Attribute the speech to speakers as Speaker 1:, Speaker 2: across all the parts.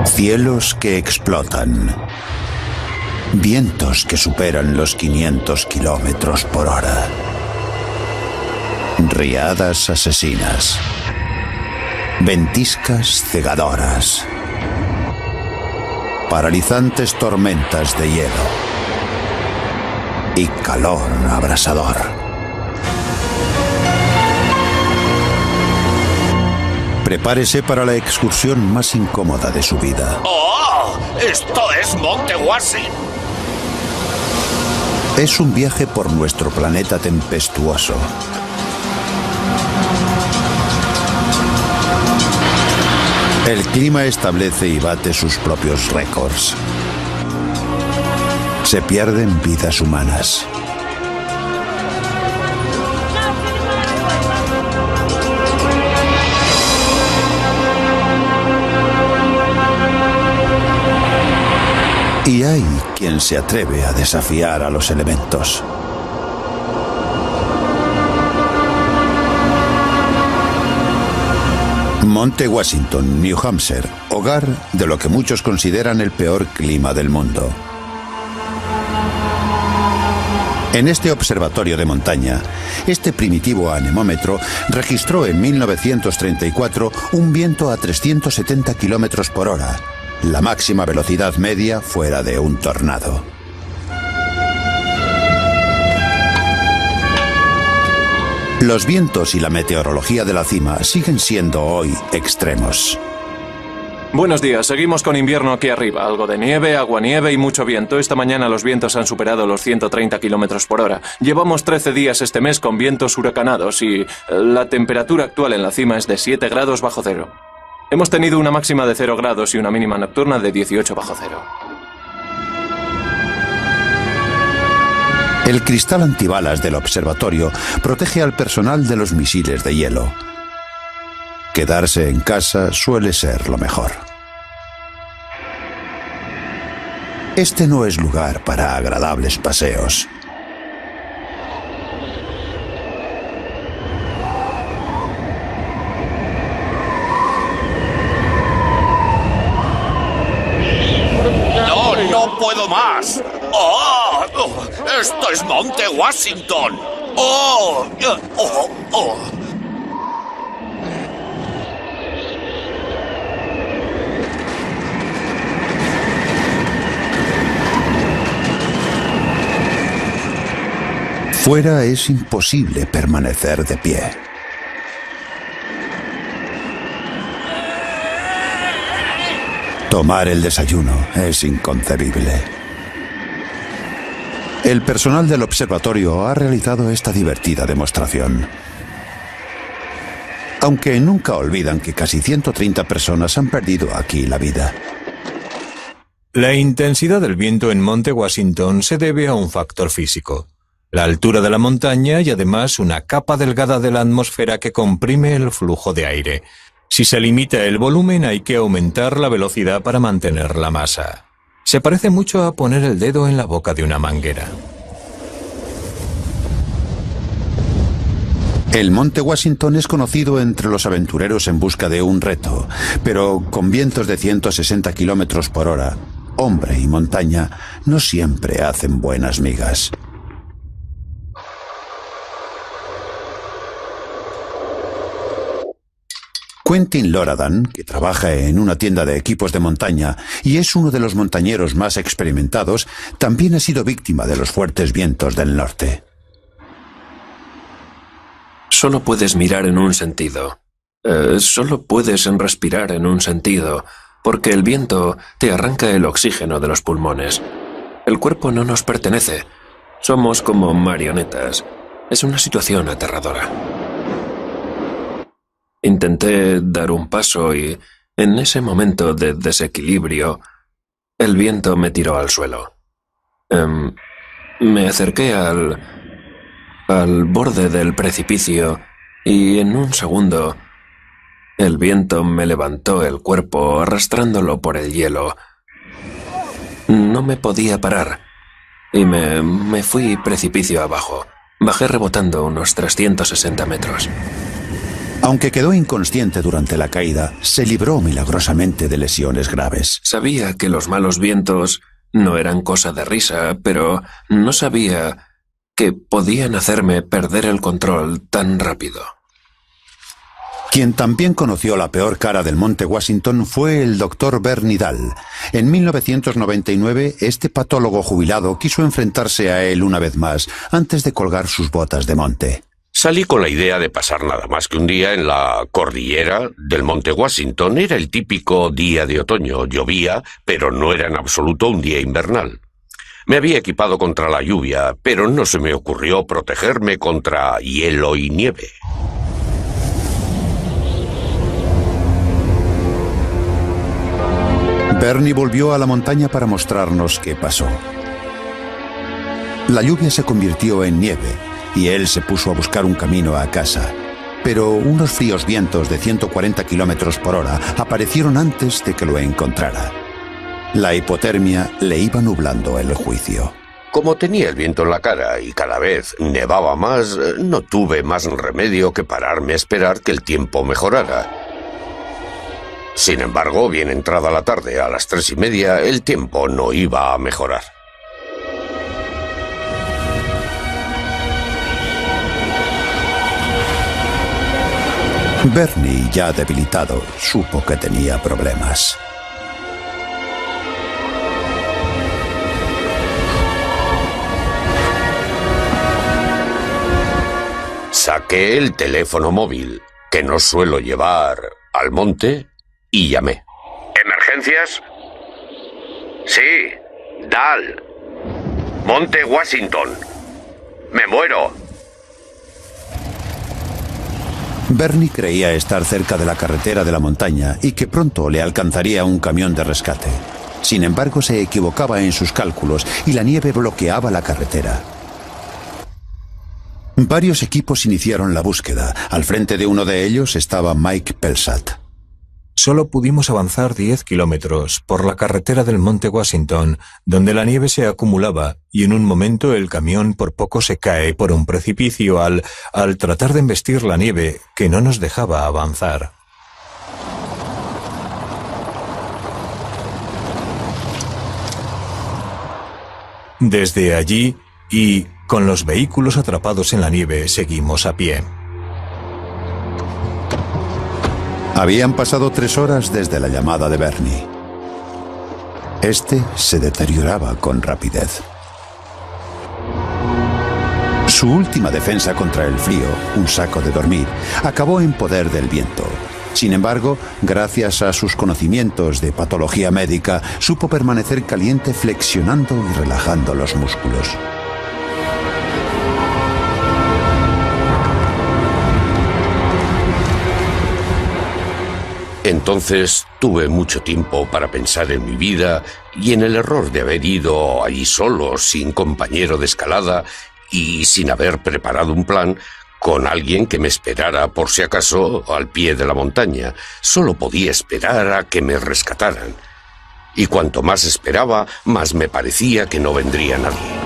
Speaker 1: Cielos que explotan. Vientos que superan los 500 kilómetros por hora. Riadas asesinas. Ventiscas cegadoras. Paralizantes tormentas de hielo. Y calor abrasador. Prepárese para la excursión más incómoda de su vida.
Speaker 2: ¡Oh! ¡Esto es Monte Washington!
Speaker 1: Es un viaje por nuestro planeta tempestuoso. El clima establece y bate sus propios récords. Se pierden vidas humanas. Y hay quien se atreve a desafiar a los elementos. Monte Washington, New Hampshire, hogar de lo que muchos consideran el peor clima del mundo. En este observatorio de montaña, este primitivo anemómetro registró en 1934 un viento a 370 kilómetros por hora, la máxima velocidad media fuera de un tornado. Los vientos y la meteorología de la cima siguen siendo hoy extremos.
Speaker 3: Buenos días, seguimos con invierno aquí arriba. Algo de nieve, aguanieve y mucho viento. Esta mañana los vientos han superado los 130 kilómetros por hora. Llevamos 13 días este mes con vientos huracanados y la temperatura actual en la cima es de 7 grados bajo cero. Hemos tenido una máxima de 0 grados y una mínima nocturna de 18 bajo cero.
Speaker 1: El cristal antibalas del observatorio protege al personal de los misiles de hielo. Quedarse en casa suele ser lo mejor. Este no es lugar para agradables paseos.
Speaker 2: ¡No puedo más! ¡Oh! ¡Esto es Monte Washington! ¡Oh! ¡Oh! ¡Oh!
Speaker 1: Fuera es imposible permanecer de pie. Tomar el desayuno es inconcebible. El personal del observatorio ha realizado esta divertida demostración. Aunque nunca olvidan que casi 130 personas han perdido aquí la vida.
Speaker 4: La intensidad del viento en Monte Washington se debe a un factor físico. La altura de la montaña y además una capa delgada de la atmósfera que comprime el flujo de aire. Si se limita el volumen, hay que aumentar la velocidad para mantener la masa. Se parece mucho a poner el dedo en la boca de una manguera.
Speaker 1: El Monte Washington es conocido entre los aventureros en busca de un reto, pero con vientos de 160 kilómetros por hora, hombre y montaña no siempre hacen buenas migas. Quentin Loradan, que trabaja en una tienda de equipos de montaña y es uno de los montañeros más experimentados, también ha sido víctima de los fuertes vientos del norte.
Speaker 5: Solo puedes mirar en un sentido. Solo puedes respirar en un sentido, porque el viento te arranca el oxígeno de los pulmones. El cuerpo no nos pertenece. Somos como marionetas. Es una situación aterradora. Intenté dar un paso y, en ese momento de desequilibrio, el viento me tiró al suelo. Me acerqué al borde del precipicio y, en un segundo, el viento me levantó el cuerpo arrastrándolo por el hielo. No me podía parar y me fui precipicio abajo. Bajé rebotando unos 360 metros.
Speaker 1: Aunque quedó inconsciente durante la caída, se libró milagrosamente de lesiones graves.
Speaker 5: Sabía que los malos vientos no eran cosa de risa, pero no sabía que podían hacerme perder el control tan rápido.
Speaker 1: Quien también conoció la peor cara del Monte Washington fue el Dr. Bernie Dahl. En 1999, este patólogo jubilado quiso enfrentarse a él una vez más, antes de colgar sus botas de monte.
Speaker 2: Salí con la idea de pasar nada más que un día en la cordillera del Monte Washington. Era el típico día de otoño. Llovía, pero no era en absoluto un día invernal. Me había equipado contra la lluvia, pero no se me ocurrió protegerme contra hielo y nieve.
Speaker 1: Bernie volvió a la montaña para mostrarnos qué pasó. La lluvia se convirtió en nieve y él se puso a buscar un camino a casa. Pero unos fríos vientos de 140 kilómetros por hora aparecieron antes de que lo encontrara. La hipotermia le iba nublando el juicio.
Speaker 2: Como tenía el viento en la cara y cada vez nevaba más, no tuve más remedio que pararme a esperar que el tiempo mejorara. Sin embargo, bien entrada la tarde, a las 3:30, el tiempo no iba a mejorar.
Speaker 1: Bernie, ya debilitado, supo que tenía problemas.
Speaker 2: Saqué el teléfono móvil, que no suelo llevar al monte, y llamé. ¿Emergencias? Sí, Dahl. Monte Washington. Me muero.
Speaker 1: Bernie creía estar cerca de la carretera de la montaña y que pronto le alcanzaría un camión de rescate. Sin embargo, se equivocaba en sus cálculos y la nieve bloqueaba la carretera. Varios equipos iniciaron la búsqueda. Al frente de uno de ellos estaba Mike Pelsat.
Speaker 4: Solo pudimos avanzar 10 kilómetros por la carretera del Monte Washington, donde la nieve se acumulaba y en un momento el camión por poco se cae por un precipicio al tratar de embestir la nieve que no nos dejaba avanzar. Desde allí, y con los vehículos atrapados en la nieve, seguimos a pie.
Speaker 1: Habían pasado 3 horas desde la llamada de Bernie. Este se deterioraba con rapidez. Su última defensa contra el frío, un saco de dormir, acabó en poder del viento. Sin embargo, gracias a sus conocimientos de patología médica, supo permanecer caliente flexionando y relajando los músculos.
Speaker 2: Entonces tuve mucho tiempo para pensar en mi vida y en el error de haber ido allí solo, sin compañero de escalada y sin haber preparado un plan con alguien que me esperara por si acaso al pie de la montaña. Solo podía esperar a que me rescataran. Y cuanto más esperaba, más me parecía que no vendría nadie.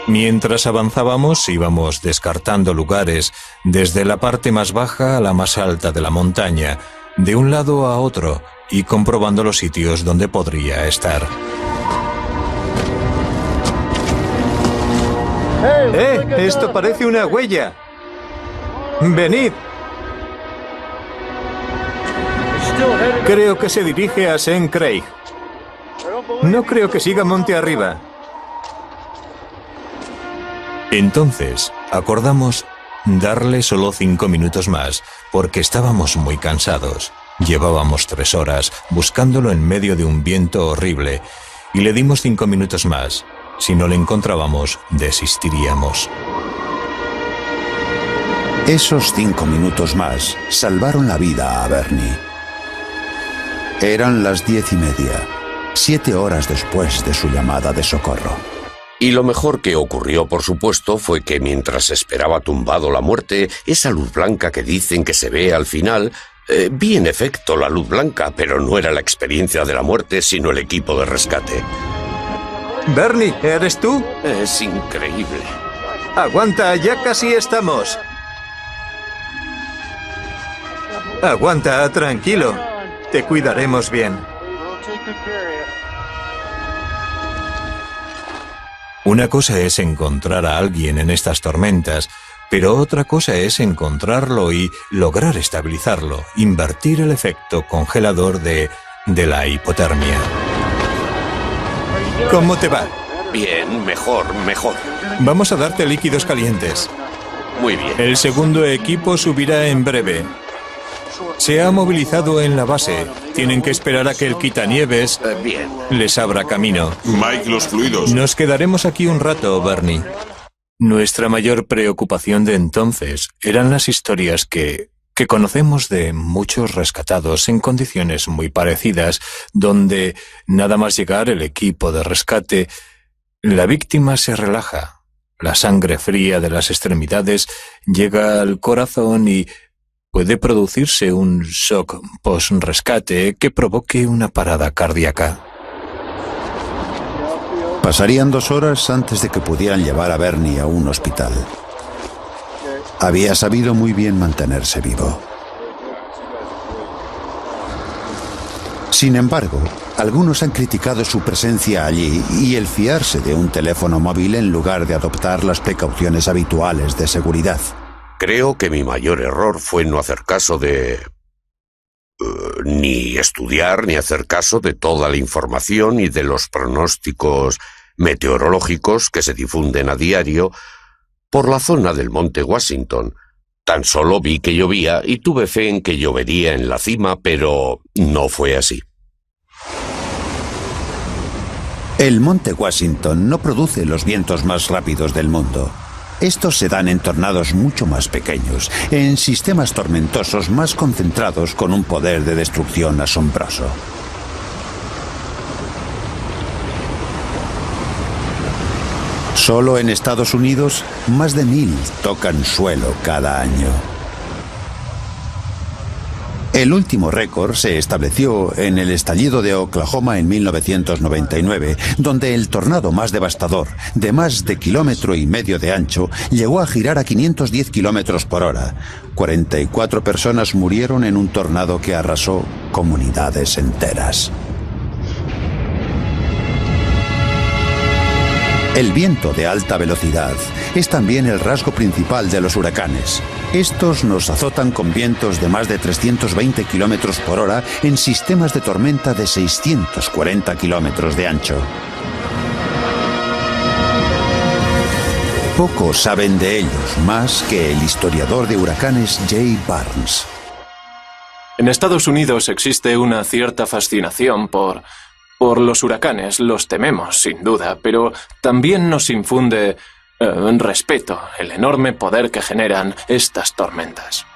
Speaker 4: Mientras avanzábamos, íbamos descartando lugares desde la parte más baja a la más alta de la montaña, de un lado a otro, y comprobando los sitios donde podría estar.
Speaker 6: Esto parece una huella. Venid. Creo que se dirige a St. Craig. No creo que siga monte arriba.
Speaker 4: Entonces, acordamos darle solo 5 minutos más, porque estábamos muy cansados. Llevábamos 3 horas buscándolo en medio de un viento horrible, y le dimos 5 minutos más. Si no le encontrábamos, desistiríamos.
Speaker 1: Esos 5 minutos más salvaron la vida a Bernie. Eran las 10:30, 7 horas después de su llamada de socorro.
Speaker 2: Y lo mejor que ocurrió, por supuesto, fue que mientras esperaba tumbado la muerte, esa luz blanca que dicen que se ve al final, Vi en efecto la luz blanca, pero no era la experiencia de la muerte, sino el equipo de rescate.
Speaker 6: Bernie, ¿eres tú?
Speaker 2: Es increíble.
Speaker 6: Aguanta, ya casi estamos. Aguanta, tranquilo. Te cuidaremos bien.
Speaker 4: Una cosa es encontrar a alguien en estas tormentas, pero otra cosa es encontrarlo y lograr estabilizarlo, invertir el efecto congelador de la hipotermia. ¿Cómo te va?
Speaker 2: Bien, mejor.
Speaker 4: Vamos a darte líquidos calientes.
Speaker 2: Muy bien.
Speaker 4: El segundo equipo subirá en breve. Se ha movilizado en la base. Tienen que esperar a que el quitanieves
Speaker 2: Bien.
Speaker 4: les abra camino.
Speaker 7: Mike, los fluidos.
Speaker 4: Nos quedaremos aquí un rato, Bernie. Nuestra mayor preocupación de entonces eran las historias que conocemos de muchos rescatados en condiciones muy parecidas, donde nada más llegar el equipo de rescate, la víctima se relaja, la sangre fría de las extremidades llega al corazón y puede producirse un shock post-rescate que provoque una parada cardíaca.
Speaker 1: Pasarían 2 horas antes de que pudieran llevar a Bernie a un hospital. Había sabido muy bien mantenerse vivo. Sin embargo, algunos han criticado su presencia allí y el fiarse de un teléfono móvil en lugar de adoptar las precauciones habituales de seguridad.
Speaker 2: Creo que mi mayor error fue no hacer caso de... ni estudiar ni hacer caso de toda la información y de los pronósticos meteorológicos que se difunden a diario por la zona del Monte Washington. Tan solo vi que llovía y tuve fe en que llovería en la cima, pero no fue así.
Speaker 1: El Monte Washington no produce los vientos más rápidos del mundo. Estos se dan en tornados mucho más pequeños, en sistemas tormentosos más concentrados con un poder de destrucción asombroso. Solo en Estados Unidos, más de 1000 tocan suelo cada año. El último récord se estableció en el estallido de Oklahoma en 1999, donde el tornado más devastador, de más de 1,5 kilómetros de ancho, llegó a girar a 510 kilómetros por hora. 44 personas murieron en un tornado que arrasó comunidades enteras. El viento de alta velocidad es también el rasgo principal de los huracanes. Estos nos azotan con vientos de más de 320 kilómetros por hora en sistemas de tormenta de 640 kilómetros de ancho. Pocos saben de ellos, más que el historiador de huracanes Jay Barnes.
Speaker 3: En Estados Unidos existe una cierta fascinación por los huracanes. Los tememos, sin duda, pero también nos infunde respeto el enorme poder que generan estas tormentas.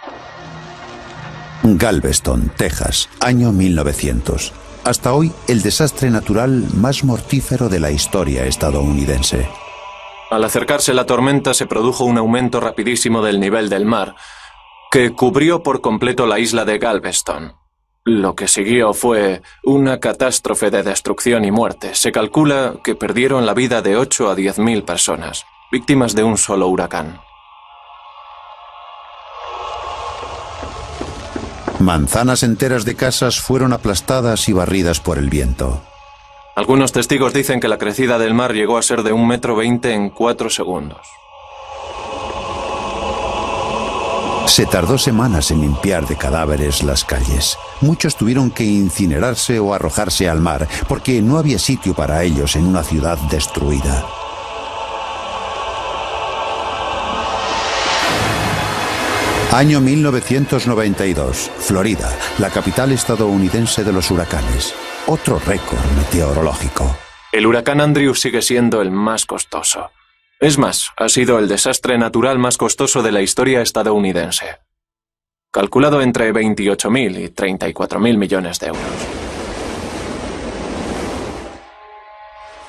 Speaker 1: Galveston, Texas, año 1900. Hasta hoy, el desastre natural más mortífero de la historia estadounidense.
Speaker 3: Al acercarse la tormenta se produjo un aumento rapidísimo del nivel del mar, que cubrió por completo la isla de Galveston. Lo que siguió fue una catástrofe de destrucción y muerte. Se calcula que perdieron la vida de 8 a 10.000 personas, víctimas de un solo huracán.
Speaker 1: Manzanas enteras de casas fueron aplastadas y barridas por el viento.
Speaker 3: Algunos testigos dicen que la crecida del mar llegó a ser de 1,20 m en 4 segundos.
Speaker 1: Se tardó semanas en limpiar de cadáveres las calles. Muchos tuvieron que incinerarse o arrojarse al mar, porque no había sitio para ellos en una ciudad destruida. Año 1992, Florida, la capital estadounidense de los huracanes. Otro récord meteorológico.
Speaker 3: El huracán Andrew sigue siendo el más costoso. Es más, ha sido el desastre natural más costoso de la historia estadounidense. Calculado entre 28.000 y 34.000 millones de euros.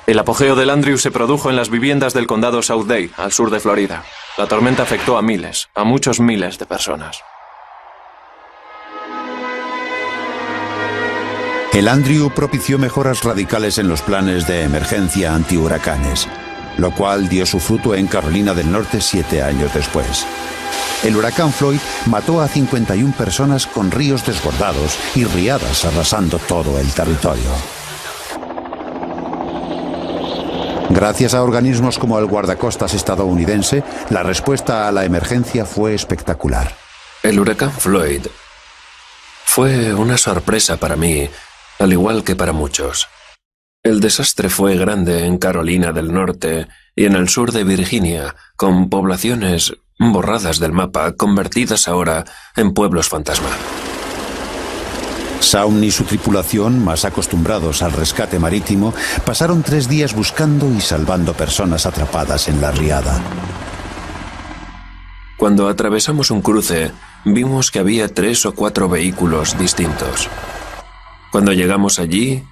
Speaker 3: El apogeo del Andrew se produjo en las viviendas del condado South Dade, al sur de Florida. La tormenta afectó a muchos miles de personas.
Speaker 1: El Andrew propició mejoras radicales en los planes de emergencia antihuracanes, lo cual dio su fruto en Carolina del Norte 7 años después. El huracán Floyd mató a 51 personas con ríos desbordados y riadas arrasando todo el territorio. Gracias a organismos como el guardacostas estadounidense, la respuesta a la emergencia fue espectacular.
Speaker 5: El huracán Floyd fue una sorpresa para mí, al igual que para muchos. El desastre fue grande en Carolina del Norte y en el sur de Virginia, con poblaciones borradas del mapa, convertidas ahora en pueblos fantasma.
Speaker 1: Shaun y su tripulación, más acostumbrados al rescate marítimo, pasaron 3 días buscando y salvando personas atrapadas en la riada.
Speaker 5: Cuando atravesamos un cruce, vimos que había 3 o 4 vehículos distintos. Cuando llegamos allí,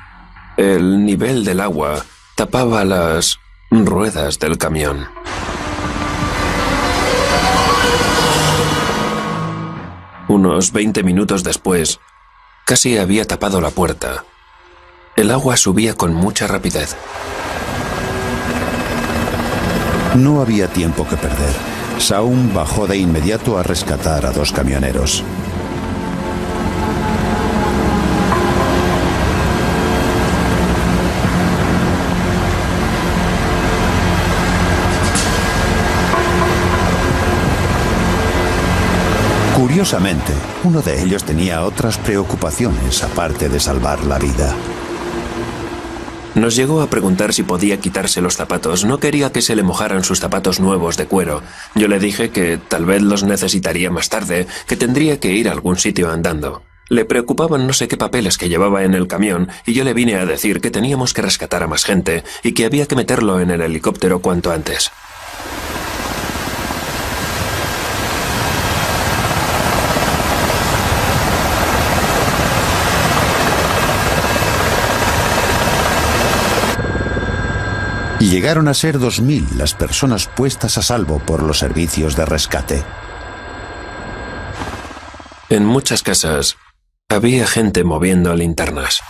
Speaker 5: el nivel del agua tapaba las ruedas del camión. Unos 20 minutos después, casi había tapado la puerta. El agua subía con mucha rapidez.
Speaker 1: No había tiempo que perder. Shaun bajó de inmediato a rescatar a 2 camioneros. Curiosamente, uno de ellos tenía otras preocupaciones aparte de salvar la vida.
Speaker 5: Nos llegó a preguntar si podía quitarse los zapatos. No quería que se le mojaran sus zapatos nuevos de cuero. Yo le dije que tal vez los necesitaría más tarde, que tendría que ir a algún sitio andando. Le preocupaban no sé qué papeles que llevaba en el camión y yo le vine a decir que teníamos que rescatar a más gente y que había que meterlo en el helicóptero cuanto antes.
Speaker 1: Y llegaron a ser 2000 las personas puestas a salvo por los servicios de rescate.
Speaker 5: En muchas casas había gente moviendo linternas.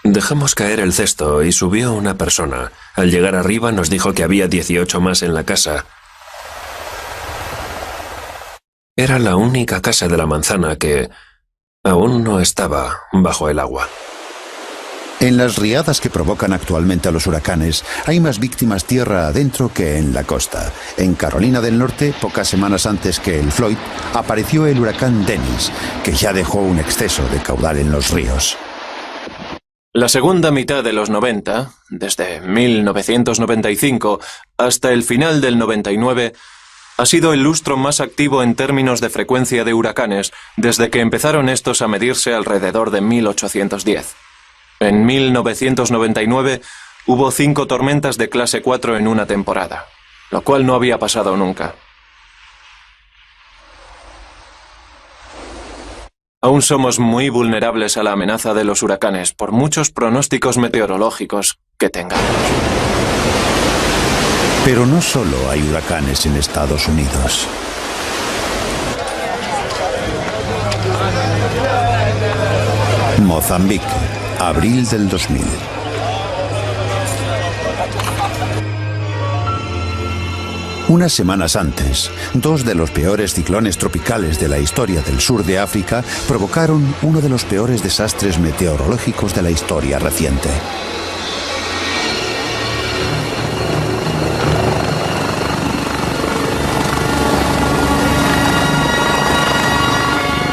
Speaker 5: Dejamos caer el cesto y subió una persona. Al llegar arriba nos dijo que había 18 más en la casa. Era la única casa de la manzana que aún no estaba bajo el agua.
Speaker 1: En las riadas que provocan actualmente a los huracanes, hay más víctimas tierra adentro que en la costa. En Carolina del Norte, pocas semanas antes que el Floyd, apareció el huracán Dennis, que ya dejó un exceso de caudal en los ríos.
Speaker 3: La segunda mitad de los 90, desde 1995 hasta el final del 99, ha sido el lustro más activo en términos de frecuencia de huracanes desde que empezaron estos a medirse alrededor de 1810. En 1999 hubo 5 tormentas de clase 4 en una temporada, lo cual no había pasado nunca. Aún somos muy vulnerables a la amenaza de los huracanes por muchos pronósticos meteorológicos que tengamos.
Speaker 1: Pero no solo hay huracanes en Estados Unidos. Mozambique, abril del 2000. Unas semanas antes, 2 de los peores ciclones tropicales de la historia del sur de África provocaron uno de los peores desastres meteorológicos de la historia reciente.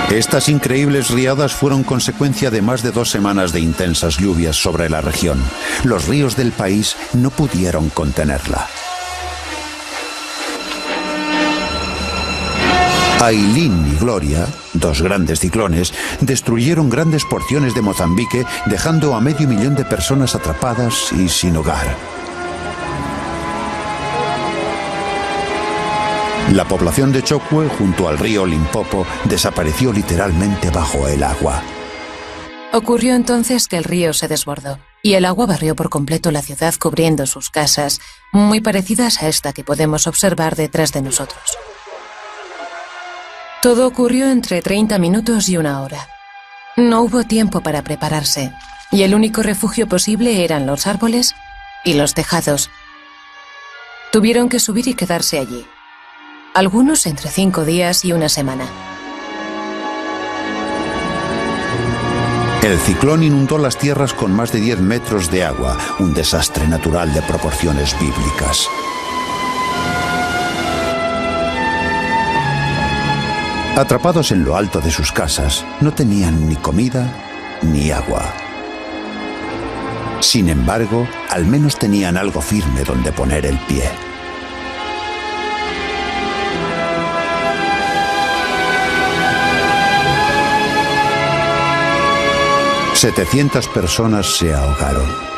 Speaker 1: Estas increíbles riadas fueron consecuencia de más de 2 semanas de intensas lluvias sobre la región. Los ríos del país no pudieron contenerla. Aileen y Gloria, 2 grandes ciclones, destruyeron grandes porciones de Mozambique, dejando a 500.000 de personas atrapadas y sin hogar. La población de Chokwe, junto al río Limpopo, desapareció literalmente bajo el agua.
Speaker 7: Ocurrió entonces que el río se desbordó y el agua barrió por completo la ciudad, cubriendo sus casas, muy parecidas a esta que podemos observar detrás de nosotros. Todo ocurrió entre 30 minutos y 1 hora. No hubo tiempo para prepararse, y el único refugio posible eran los árboles y los tejados. Tuvieron que subir y quedarse allí. Algunos entre 5 días y 1 semana.
Speaker 1: El ciclón inundó las tierras con más de 10 metros de agua, un desastre natural de proporciones bíblicas. Atrapados en lo alto de sus casas, no tenían ni comida ni agua. Sin embargo, al menos tenían algo firme donde poner el pie. ...700 personas se ahogaron.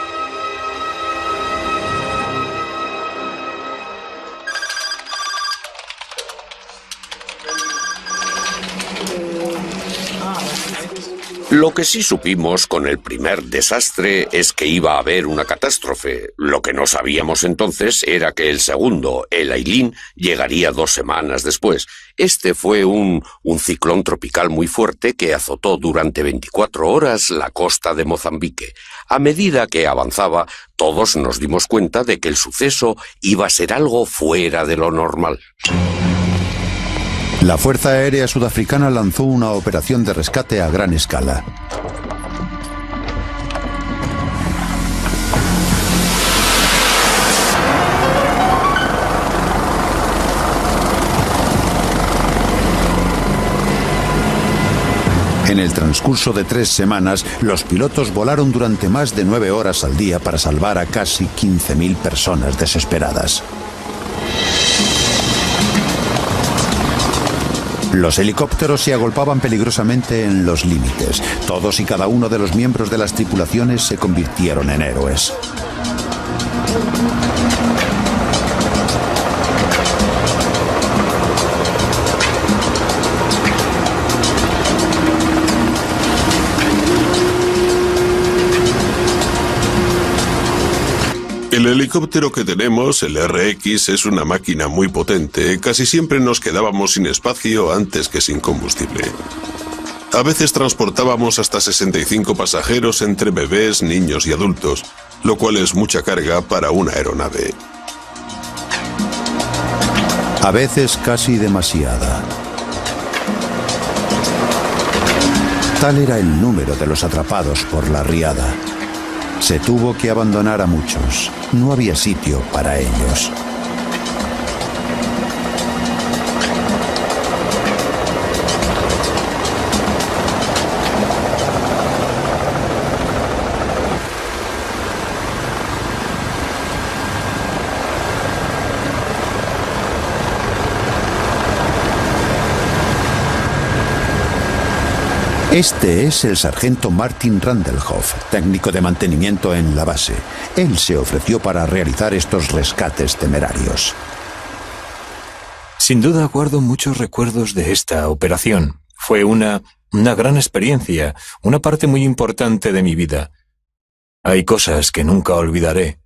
Speaker 2: Lo que sí supimos con el primer desastre es que iba a haber una catástrofe. Lo que no sabíamos entonces era que el segundo, el Aileen, llegaría 2 semanas después. Este fue un ciclón tropical muy fuerte que azotó durante 24 horas la costa de Mozambique. A medida que avanzaba, todos nos dimos cuenta de que el suceso iba a ser algo fuera de lo normal.
Speaker 1: La Fuerza Aérea Sudafricana lanzó una operación de rescate a gran escala. En el transcurso de 3 semanas, los pilotos volaron durante más de 9 horas al día para salvar a casi 15.000 personas desesperadas. Los helicópteros se agolpaban peligrosamente en los límites. Todos y cada uno de los miembros de las tripulaciones se convirtieron en héroes.
Speaker 8: El helicóptero que tenemos, el RX, es una máquina muy potente. Casi siempre nos quedábamos sin espacio antes que sin combustible. A veces transportábamos hasta 65 pasajeros entre bebés, niños y adultos, lo cual es mucha carga para una aeronave.
Speaker 1: A veces casi demasiada. Tal era el número de los atrapados por la riada. Se tuvo que abandonar a muchos. No había sitio para ellos. Este es el sargento Martin Randlehoff, técnico de mantenimiento en la base. Él se ofreció para realizar estos rescates temerarios.
Speaker 4: Sin duda guardo muchos recuerdos de esta operación. Fue una gran experiencia, una parte muy importante de mi vida. Hay cosas que nunca olvidaré.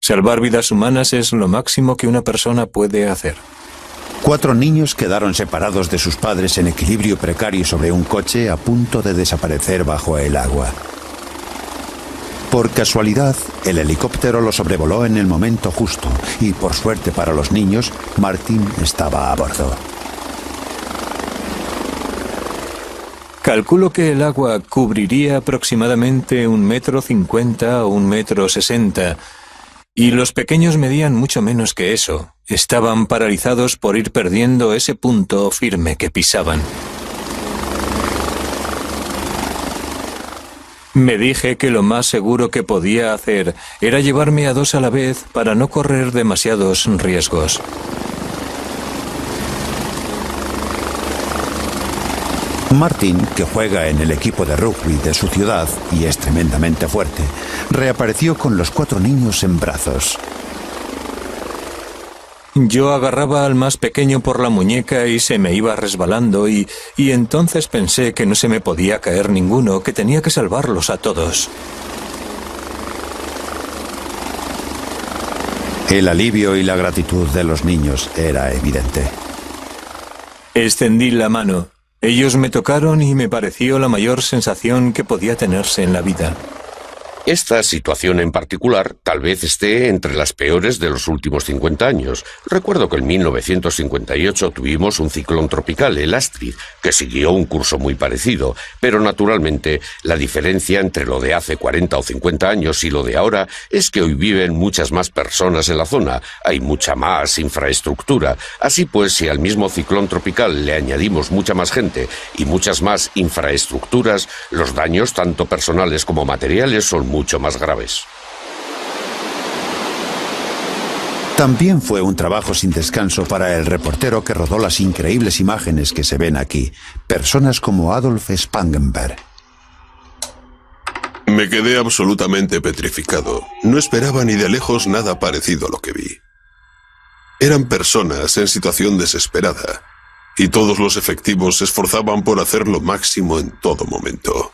Speaker 4: Salvar vidas humanas es lo máximo que una persona puede hacer.
Speaker 1: 4 niños quedaron separados de sus padres en equilibrio precario sobre un coche a punto de desaparecer bajo el agua. Por casualidad, el helicóptero lo sobrevoló en el momento justo y, por suerte para los niños, Martin estaba a bordo.
Speaker 4: Calculo que el agua cubriría aproximadamente 1,50 m o 1,60 m. Y los pequeños medían mucho menos que eso. Estaban paralizados por ir perdiendo ese punto firme que pisaban. Me dije que lo más seguro que podía hacer era llevarme a 2 a la vez para no correr demasiados riesgos.
Speaker 1: Martin, que juega en el equipo de rugby de su ciudad y es tremendamente fuerte, reapareció con los 4 niños en brazos.
Speaker 4: Yo agarraba al más pequeño por la muñeca y se me iba resbalando y entonces pensé que no se me podía caer ninguno, que tenía que salvarlos a todos.
Speaker 1: El alivio y la gratitud de los niños era evidente.
Speaker 4: Extendí la mano. Ellos me tocaron y me pareció la mayor sensación que podía tenerse en la vida.
Speaker 2: Esta situación en particular tal vez esté entre las peores de los últimos 50 años. Recuerdo que en 1958 tuvimos un ciclón tropical, el Astrid, que siguió un curso muy parecido, pero naturalmente la diferencia entre lo de hace 40 o 50 años y lo de ahora es que hoy viven muchas más personas en la zona, hay mucha más infraestructura. Así pues, si al mismo ciclón tropical le añadimos mucha más gente y muchas más infraestructuras, los daños, tanto personales como materiales, son mucho más graves.
Speaker 1: También fue un trabajo sin descanso para el reportero que rodó las increíbles imágenes que se ven aquí. Personas como Adolf Spangenberg.
Speaker 8: Me quedé absolutamente petrificado. No esperaba ni de lejos nada parecido a lo que vi. Eran personas en situación desesperada, y todos los efectivos se esforzaban por hacer lo máximo en todo momento.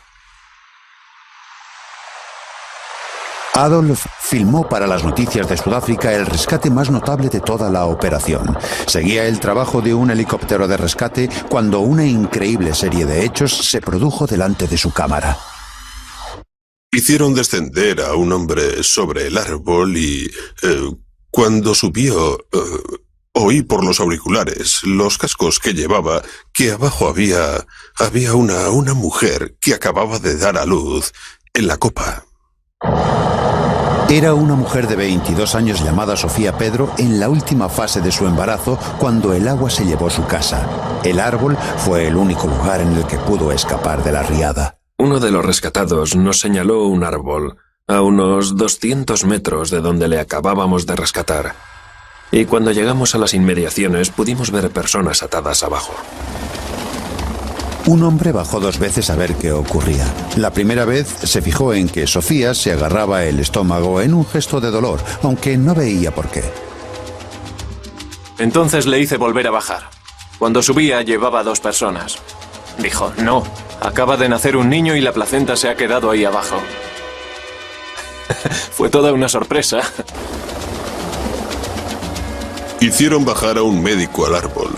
Speaker 1: Adolf filmó para las noticias de Sudáfrica el rescate más notable de toda la operación. Seguía el trabajo de un helicóptero de rescate cuando una increíble serie de hechos se produjo delante de su cámara.
Speaker 8: Hicieron descender a un hombre sobre el árbol y cuando subió, oí por los auriculares, los cascos que llevaba, que abajo había una mujer que acababa de dar a luz en la copa.
Speaker 1: Era una mujer de 22 años llamada Sofía Pedro en la última fase de su embarazo cuando el agua se llevó su casa. El árbol fue el único lugar en el que pudo escapar de la riada.
Speaker 5: Uno de los rescatados nos señaló un árbol a unos 200 metros de donde le acabábamos de rescatar. Y cuando llegamos a las inmediaciones pudimos ver personas atadas abajo.
Speaker 1: Un hombre bajó 2 veces a ver qué ocurría. La primera vez se fijó en que Sofía se agarraba el estómago en un gesto de dolor, aunque no veía por qué.
Speaker 3: Entonces le hice volver a bajar. Cuando subía llevaba 2 personas. Dijo, no, acaba de nacer un niño y la placenta se ha quedado ahí abajo. Fue toda una sorpresa.
Speaker 8: Hicieron bajar a un médico al árbol.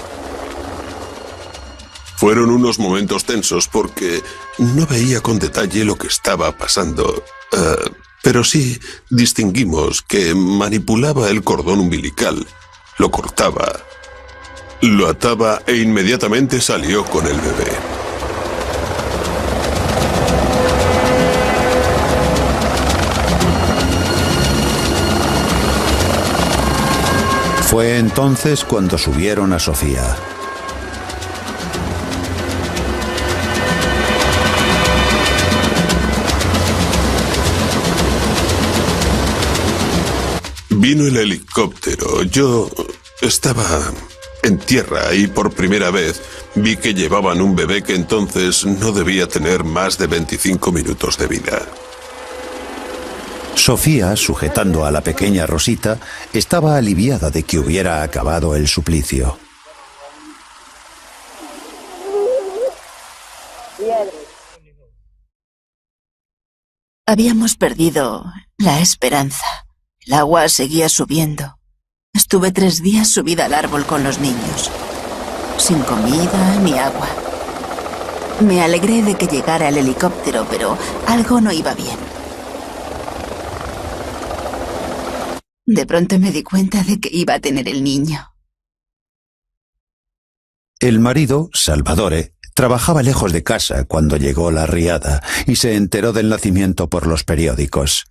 Speaker 8: Fueron unos momentos tensos porque no veía con detalle lo que estaba pasando, pero sí distinguimos que manipulaba el cordón umbilical, lo cortaba, lo ataba e inmediatamente salió con el bebé.
Speaker 1: Fue entonces cuando subieron a Sofía.
Speaker 8: Vino el helicóptero. Yo estaba en tierra y por primera vez vi que llevaban un bebé que entonces no debía tener más de 25 minutos de vida.
Speaker 1: Sofía, sujetando a la pequeña Rosita, estaba aliviada de que hubiera acabado el suplicio.
Speaker 9: Habíamos perdido la esperanza. El agua seguía subiendo. Estuve 3 días subida al árbol con los niños, sin comida ni agua. Me alegré de que llegara el helicóptero, pero algo no iba bien. De pronto me di cuenta de que iba a tener el niño.
Speaker 1: El marido, Salvatore, trabajaba lejos de casa cuando llegó la riada y se enteró del nacimiento por los periódicos.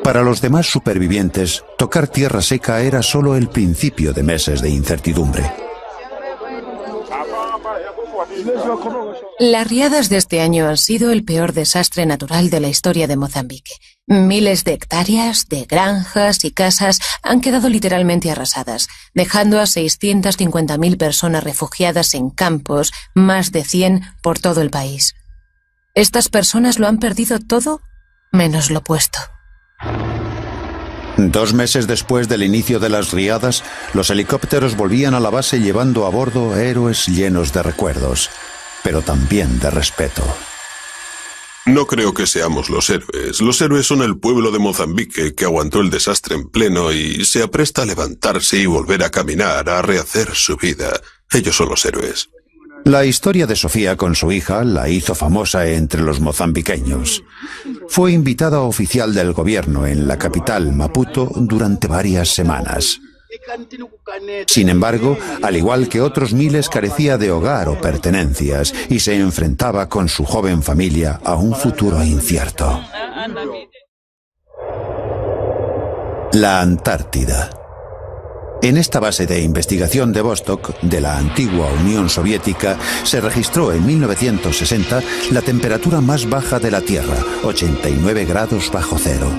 Speaker 1: Para los demás supervivientes, tocar tierra seca era solo el principio de meses de incertidumbre.
Speaker 7: Las riadas de este año han sido el peor desastre natural de la historia de Mozambique. Miles de hectáreas, de granjas y casas han quedado literalmente arrasadas, dejando a 650.000 personas refugiadas en campos, más de 100 por todo el país. Estas personas lo han perdido todo menos lo puesto.
Speaker 1: 2 meses después del inicio de las riadas, los helicópteros volvían a la base llevando a bordo héroes llenos de recuerdos, pero también de respeto.
Speaker 8: No creo que seamos los héroes. Los héroes son el pueblo de Mozambique que aguantó el desastre en pleno y se apresta a levantarse y volver a caminar, a rehacer su vida. Ellos son los héroes.
Speaker 1: La historia de Sofía con su hija la hizo famosa entre los mozambiqueños. Fue invitada oficial del gobierno en la capital, Maputo, durante varias semanas. Sin embargo, al igual que otros miles, carecía de hogar o pertenencias y se enfrentaba con su joven familia a un futuro incierto. La Antártida. En esta base de investigación de Vostok, de la antigua Unión Soviética, se registró en 1960 la temperatura más baja de la Tierra, 89 grados bajo cero.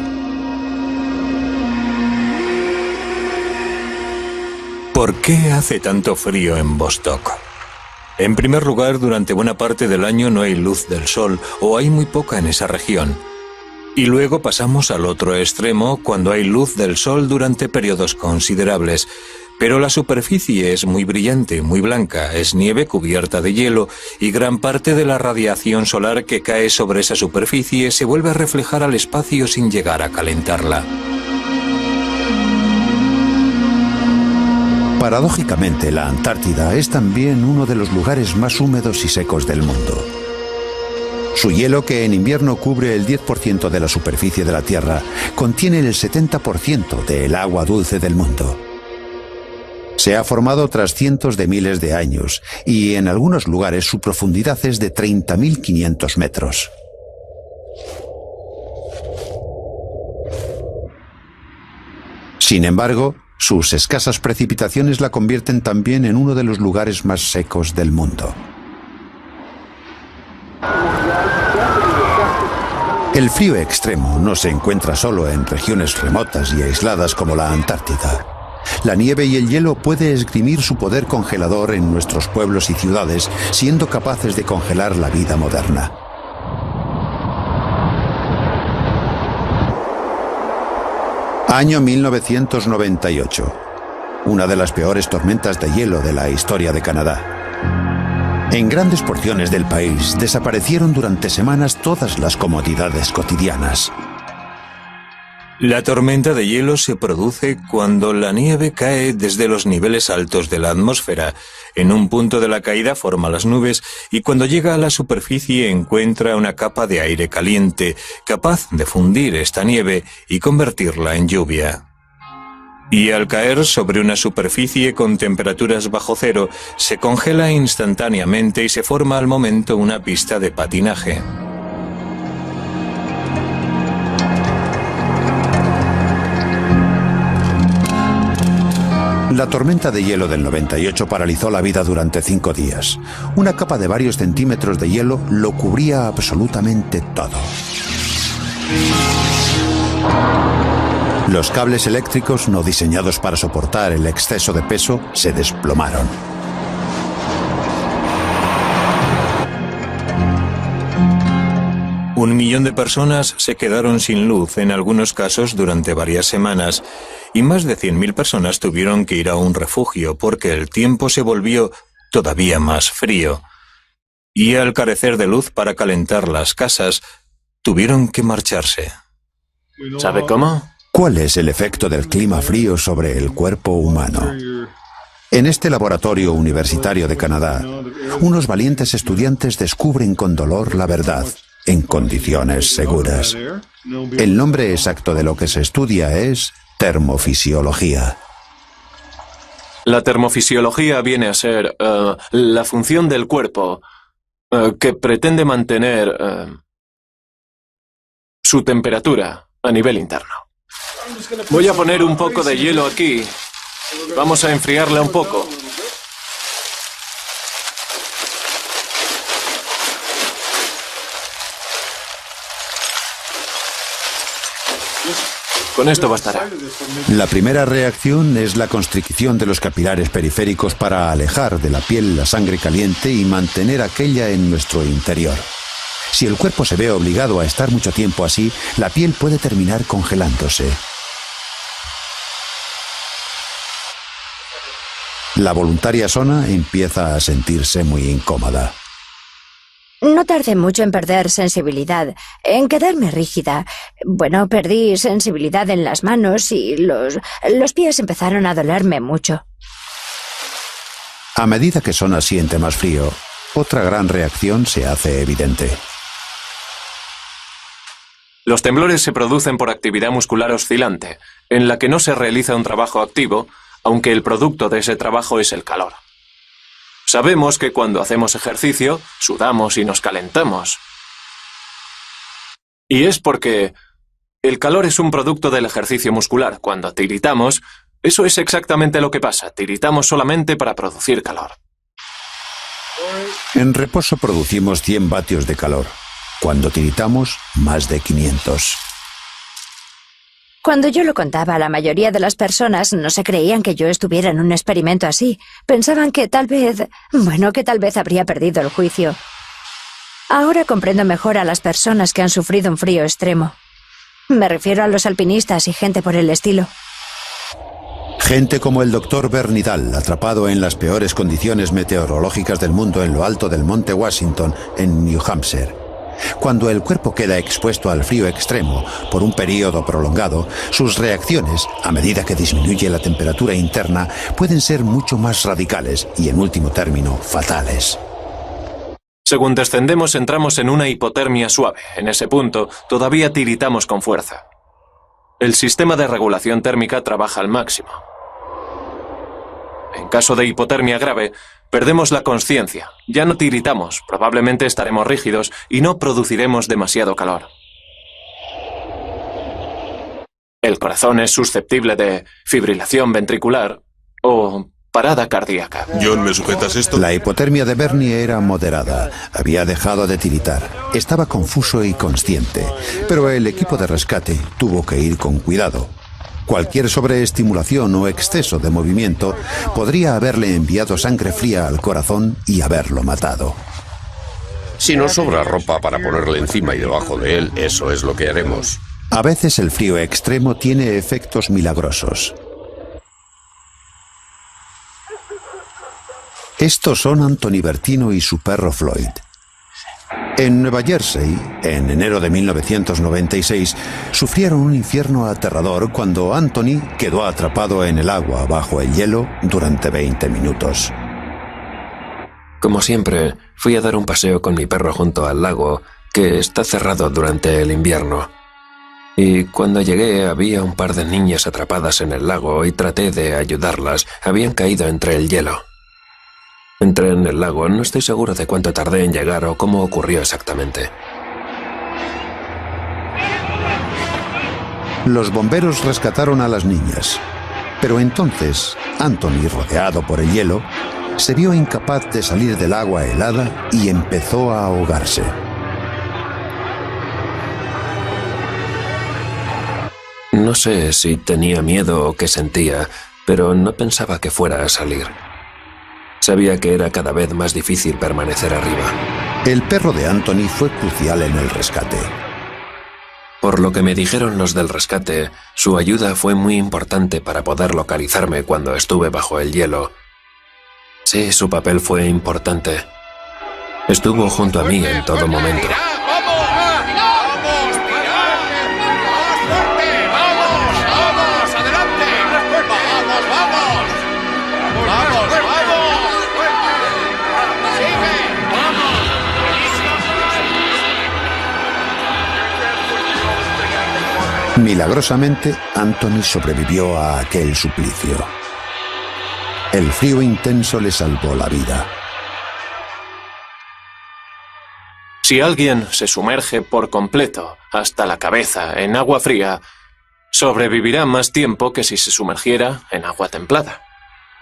Speaker 4: ¿Por qué hace tanto frío en Vostok? En primer lugar, durante buena parte del año no hay luz del sol, o hay muy poca en esa región. Y luego pasamos al otro extremo, cuando hay luz del sol durante periodos considerables. Pero la superficie es muy brillante, muy blanca, es nieve cubierta de hielo, y gran parte de la radiación solar que cae sobre esa superficie se vuelve a reflejar al espacio sin llegar a calentarla.
Speaker 1: Paradójicamente, la Antártida es también uno de los lugares más húmedos y secos del mundo. Su hielo, que en invierno cubre el 10% de la superficie de la Tierra, contiene el 70% del agua dulce del mundo. Se ha formado tras cientos de miles de años y en algunos lugares su profundidad es de 30.500 metros. Sin embargo, sus escasas precipitaciones la convierten también en uno de los lugares más secos del mundo. El frío extremo no se encuentra solo en regiones remotas y aisladas como la Antártida. La nieve y el hielo puede esgrimir su poder congelador en nuestros pueblos y ciudades, siendo capaces de congelar la vida moderna. Año 1998. Una de las peores tormentas de hielo de la historia de Canadá. En grandes porciones del país desaparecieron durante semanas todas las comodidades cotidianas.
Speaker 4: La tormenta de hielo se produce cuando la nieve cae desde los niveles altos de la atmósfera. En un punto de la caída forma las nubes y cuando llega a la superficie encuentra una capa de aire caliente, capaz de fundir esta nieve y convertirla en lluvia. Y al caer sobre una superficie con temperaturas bajo cero, se congela instantáneamente y se forma al momento una pista de patinaje.
Speaker 1: La tormenta de hielo del 98 paralizó la vida durante 5 días. Una capa de varios centímetros de hielo lo cubría absolutamente todo. Los cables eléctricos no diseñados para soportar el exceso de peso se desplomaron.
Speaker 4: Un millón de personas se quedaron sin luz, en algunos casos durante varias semanas, y más de 100.000 personas tuvieron que ir a un refugio porque el tiempo se volvió todavía más frío. Y al carecer de luz para calentar las casas, tuvieron que marcharse.
Speaker 3: ¿Sabe cómo?
Speaker 1: ¿Cuál es el efecto del clima frío sobre el cuerpo humano? En este laboratorio universitario de Canadá, unos valientes estudiantes descubren con dolor la verdad, en condiciones seguras. El nombre exacto de lo que se estudia es termofisiología.
Speaker 3: La termofisiología viene a ser la función del cuerpo que pretende mantener su temperatura a nivel interno. Voy a poner un poco de hielo aquí. Vamos a enfriarla un poco. Con esto bastará.
Speaker 1: La primera reacción es la constricción de los capilares periféricos para alejar de la piel la sangre caliente y mantener aquella en nuestro interior. Si el cuerpo se ve obligado a estar mucho tiempo así, la piel puede terminar congelándose. La voluntaria Sona empieza a sentirse muy incómoda.
Speaker 10: No tardé mucho en perder sensibilidad, en quedarme rígida. Bueno, perdí sensibilidad en las manos y los pies empezaron a dolerme mucho.
Speaker 1: A medida que Sona siente más frío, otra gran reacción se hace evidente.
Speaker 3: Los temblores se producen por actividad muscular oscilante, en la que no se realiza un trabajo activo, aunque el producto de ese trabajo es el calor. Sabemos que cuando hacemos ejercicio, sudamos y nos calentamos. Y es porque el calor es un producto del ejercicio muscular. Cuando tiritamos, eso es exactamente lo que pasa. Tiritamos solamente para producir calor.
Speaker 1: En reposo producimos 100 vatios de calor. Cuando tiritamos, más de 500.
Speaker 10: Cuando yo lo contaba, la mayoría de las personas no se creían que yo estuviera en un experimento así. Pensaban que tal vez habría perdido el juicio. Ahora comprendo mejor a las personas que han sufrido un frío extremo. Me refiero a los alpinistas y gente por el estilo.
Speaker 1: Gente como el Dr. Bernidal, atrapado en las peores condiciones meteorológicas del mundo en lo alto del monte Washington, en New Hampshire. Cuando el cuerpo queda expuesto al frío extremo por un periodo prolongado, sus reacciones, a medida que disminuye la temperatura interna, pueden ser mucho más radicales y, en último término, fatales.
Speaker 3: Según descendemos, entramos en una hipotermia suave. En ese punto, todavía tiritamos con fuerza. El sistema de regulación térmica trabaja al máximo. En caso de hipotermia grave, perdemos la consciencia, ya no tiritamos, probablemente estaremos rígidos y no produciremos demasiado calor. El corazón es susceptible de fibrilación ventricular o parada cardíaca.
Speaker 8: John, ¿me sujetas esto?
Speaker 1: La hipotermia de Bernie era moderada. Había dejado de tiritar. Estaba confuso y consciente. Pero el equipo de rescate tuvo que ir con cuidado. Cualquier sobreestimulación o exceso de movimiento podría haberle enviado sangre fría al corazón y haberlo matado.
Speaker 2: Si nos sobra ropa para ponerle encima y debajo de él, eso es lo que haremos.
Speaker 1: A veces el frío extremo tiene efectos milagrosos. Estos son Anthony Bertino y su perro Floyd. En Nueva Jersey, en enero de 1996, sufrieron un infierno aterrador cuando Anthony quedó atrapado en el agua bajo el hielo durante 20 minutos.
Speaker 5: Como siempre, fui a dar un paseo con mi perro junto al lago, que está cerrado durante el invierno. Y cuando llegué había un par de niñas atrapadas en el lago y traté de ayudarlas. Habían caído entre el hielo. Entré en el lago, no estoy seguro de cuánto tardé en llegar o cómo ocurrió exactamente.
Speaker 1: Los bomberos rescataron a las niñas, pero entonces Anthony, rodeado por el hielo, se vio incapaz de salir del agua helada y empezó a ahogarse.
Speaker 5: No sé si tenía miedo o qué sentía, pero no pensaba que fuera a salir. Sabía que era cada vez más difícil permanecer arriba.
Speaker 1: El perro de Anthony fue crucial en el rescate.
Speaker 5: Por lo que me dijeron los del rescate, su ayuda fue muy importante para poder localizarme cuando estuve bajo el hielo. Sí, su papel fue importante. Estuvo junto a mí en todo momento.
Speaker 1: Milagrosamente, Anthony sobrevivió a aquel suplicio. El frío intenso le salvó la vida.
Speaker 3: Si alguien se sumerge por completo, hasta la cabeza, en agua fría, sobrevivirá más tiempo que si se sumergiera en agua templada.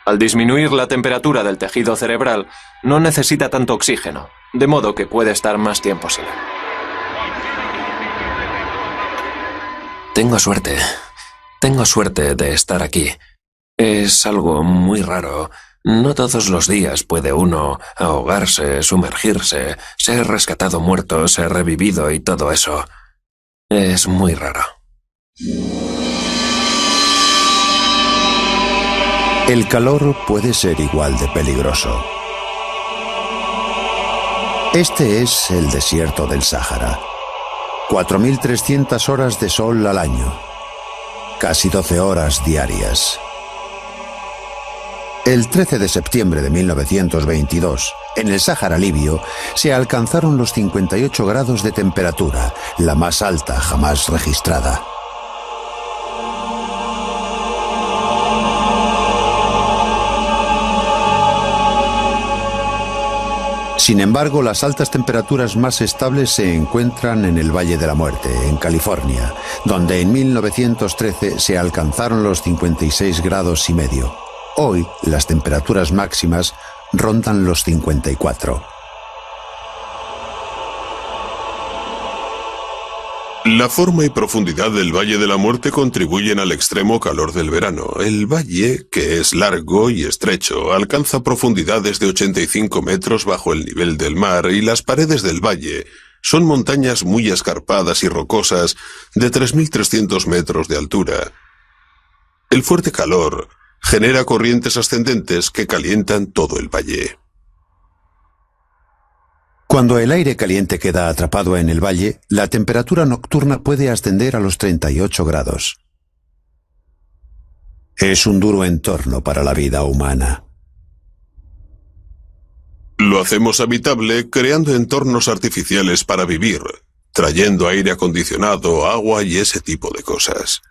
Speaker 3: Al disminuir la temperatura del tejido cerebral, no necesita tanto oxígeno, de modo que puede estar más tiempo sin él.
Speaker 5: Tengo suerte de estar aquí. Es algo muy raro. No todos los días puede uno ahogarse, sumergirse, ser rescatado muerto, ser revivido y todo eso. Es muy raro.
Speaker 1: El calor puede ser igual de peligroso. Este es el desierto del Sáhara. 4.300 horas de sol al año. Casi 12 horas diarias. El 13 de septiembre de 1922, en el Sáhara libio, se alcanzaron los 58 grados de temperatura, la más alta jamás registrada. Sin embargo, las altas temperaturas más estables se encuentran en el Valle de la Muerte, en California, donde en 1913 se alcanzaron los 56 grados y medio. Hoy, las temperaturas máximas rondan los 54.
Speaker 8: La forma y profundidad del Valle de la Muerte contribuyen al extremo calor del verano. El valle, que es largo y estrecho, alcanza profundidades de 85 metros bajo el nivel del mar y las paredes del valle son montañas muy escarpadas y rocosas de 3.300 metros de altura. El fuerte calor genera corrientes ascendentes que calientan todo el valle.
Speaker 1: Cuando el aire caliente queda atrapado en el valle, la temperatura nocturna puede ascender a los 38 grados. Es un duro entorno para la vida humana.
Speaker 8: Lo hacemos habitable creando entornos artificiales para vivir, trayendo aire acondicionado, agua y ese tipo de cosas.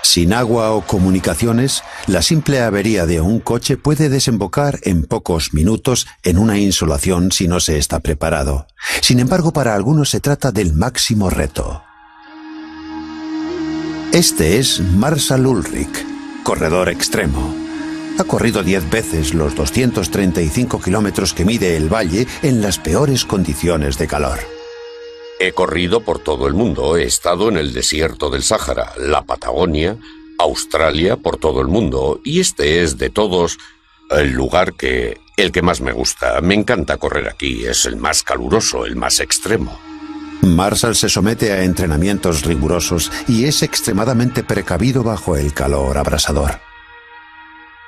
Speaker 1: Sin agua o comunicaciones, la simple avería de un coche puede desembocar en pocos minutos en una insolación si no se está preparado. Sin embargo, para algunos se trata del máximo reto. Este es Marshall Ulrich, corredor extremo. Ha corrido 10 veces los 235 kilómetros que mide el valle en las peores condiciones de calor.
Speaker 2: He corrido por todo el mundo, he estado en el desierto del Sáhara, la Patagonia, Australia, por todo el mundo, y este es de todos el lugar el que más me gusta. Me encanta correr aquí, es el más caluroso, el más extremo.
Speaker 1: Marshall se somete a entrenamientos rigurosos y es extremadamente precavido bajo el calor abrasador.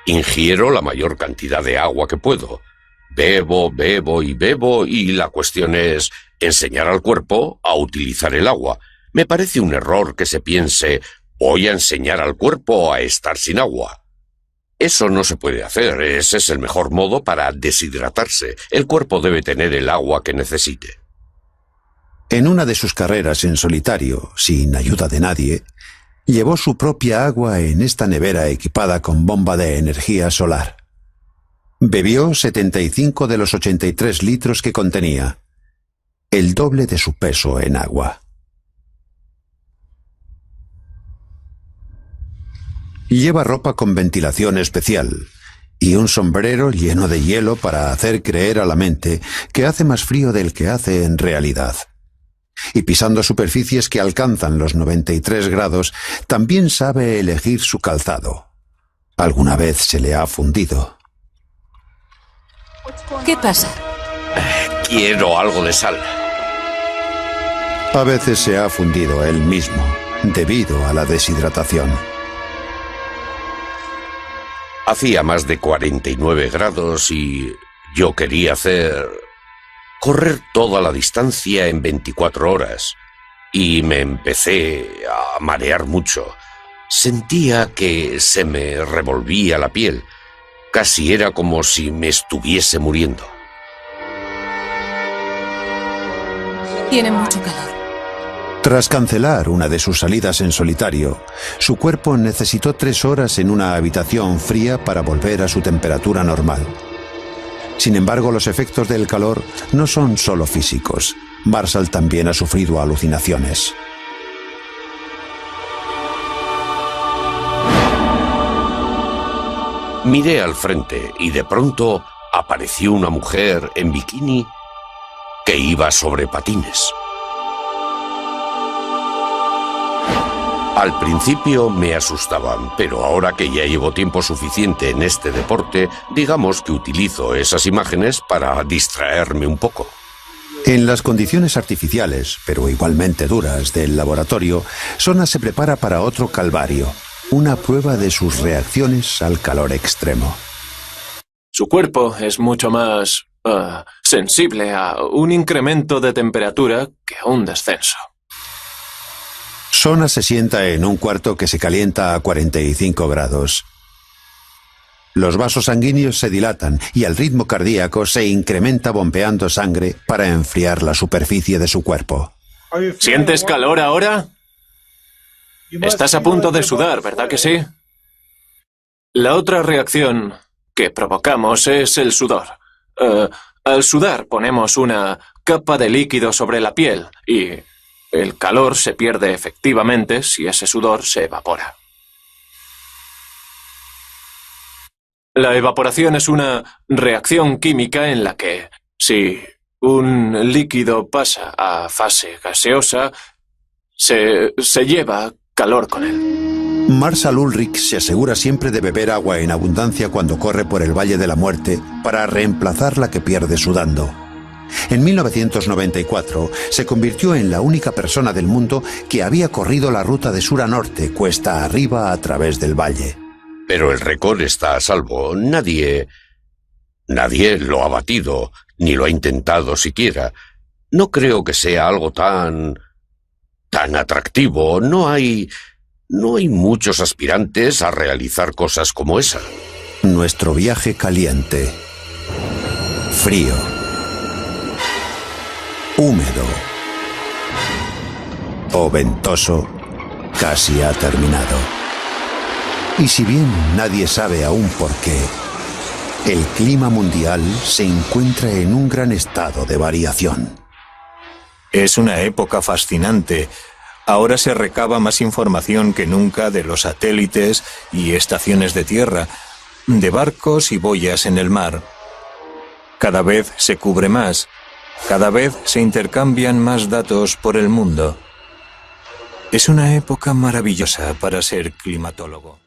Speaker 2: Ingiero la mayor cantidad de agua que puedo. Bebo, bebo y bebo, y la cuestión es enseñar al cuerpo a utilizar el agua. Me parece un error que se piense, voy a enseñar al cuerpo a estar sin agua. Eso no se puede hacer, ese es el mejor modo para deshidratarse. El cuerpo debe tener el agua que necesite.
Speaker 1: En una de sus carreras en solitario, sin ayuda de nadie, llevó su propia agua en esta nevera equipada con bomba de energía solar. Bebió 75 de los 83 litros que contenía, el doble de su peso en agua. Lleva ropa con ventilación especial y un sombrero lleno de hielo para hacer creer a la mente que hace más frío del que hace en realidad. Y pisando superficies que alcanzan los 93 grados, también sabe elegir su calzado. ¿Alguna vez se le ha fundido?
Speaker 7: ¿Qué pasa?
Speaker 2: Quiero algo de sal.
Speaker 1: A veces se ha fundido él mismo, debido a la deshidratación.
Speaker 2: Hacía más de 49 grados y yo quería correr toda la distancia en 24 horas. Y me empecé a marear mucho. Sentía que se me revolvía la piel. Casi era como si me estuviese muriendo.
Speaker 7: Tiene mucho calor.
Speaker 1: Tras cancelar una de sus salidas en solitario, su cuerpo necesitó 3 horas en una habitación fría para volver a su temperatura normal. Sin embargo, los efectos del calor no son solo físicos. Marshall también ha sufrido alucinaciones.
Speaker 2: Miré al frente y de pronto apareció una mujer en bikini que iba sobre patines. Al principio me asustaban, pero ahora que ya llevo tiempo suficiente en este deporte, digamos que utilizo esas imágenes para distraerme un poco.
Speaker 1: En las condiciones artificiales, pero igualmente duras, del laboratorio, Sona se prepara para otro calvario, una prueba de sus reacciones al calor extremo.
Speaker 3: Su cuerpo es mucho más sensible a un incremento de temperatura que a un descenso.
Speaker 1: Sona se sienta en un cuarto que se calienta a 45 grados. Los vasos sanguíneos se dilatan y el ritmo cardíaco se incrementa bombeando sangre para enfriar la superficie de su cuerpo.
Speaker 3: ¿Sientes calor ahora? Estás a punto de sudar, ¿verdad que sí? La otra reacción que provocamos es el sudor. Al sudar ponemos una capa de líquido sobre la piel y el calor se pierde efectivamente si ese sudor se evapora. La evaporación es una reacción química en la que, si un líquido pasa a fase gaseosa, se lleva calor con él.
Speaker 1: Marshall Ulrich se asegura siempre de beber agua en abundancia cuando corre por el Valle de la Muerte para reemplazar la que pierde sudando. En 1994 se convirtió en la única persona del mundo que había corrido la ruta de sur a norte, cuesta arriba a través del valle.
Speaker 2: Pero el récord está a salvo. Nadie lo ha batido, ni lo ha intentado siquiera. No creo que sea algo tan atractivo. No hay muchos aspirantes a realizar cosas como esa.
Speaker 1: Nuestro viaje caliente, frío, húmedo o ventoso casi ha terminado. Y si bien nadie sabe aún por qué, el clima mundial se encuentra en un gran estado de variación.
Speaker 4: Es una época fascinante. Ahora se recaba más información que nunca de los satélites y estaciones de tierra, de barcos y boyas en el mar. Cada vez se cubre más, cada vez se intercambian más datos por el mundo. Es una época maravillosa para ser climatólogo.